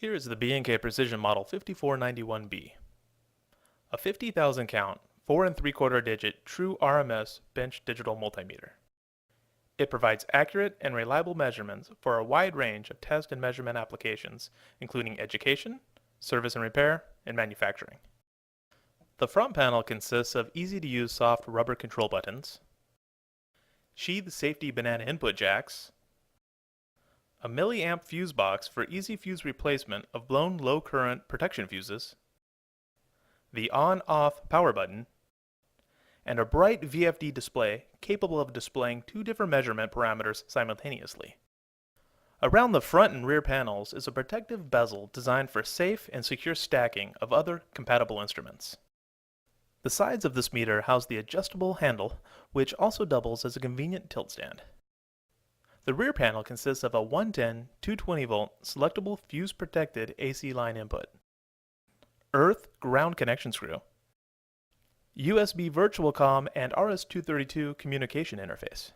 Here is the B&K Precision Model 5491B, a 50,000 count, 4 3/4 digit true RMS bench digital multimeter. It provides accurate and reliable measurements for a wide range of test and measurement applications, including education, service and repair, and manufacturing. The front panel consists of easy-to-use soft rubber control buttons, sheathed safety banana input jacks, a milliamp fuse box for easy fuse replacement of blown low current protection fuses, the on-off power button, and a bright VFD display capable of displaying two different measurement parameters simultaneously. Around the front and rear panels is a protective bezel designed for safe and secure stacking of other compatible instruments. The sides of this meter house the adjustable handle, which also doubles as a convenient tilt stand. The rear panel consists of a 110 220 volt selectable fuse protected AC line input, earth ground connection screw, USB virtual COM and RS-232 communication interface.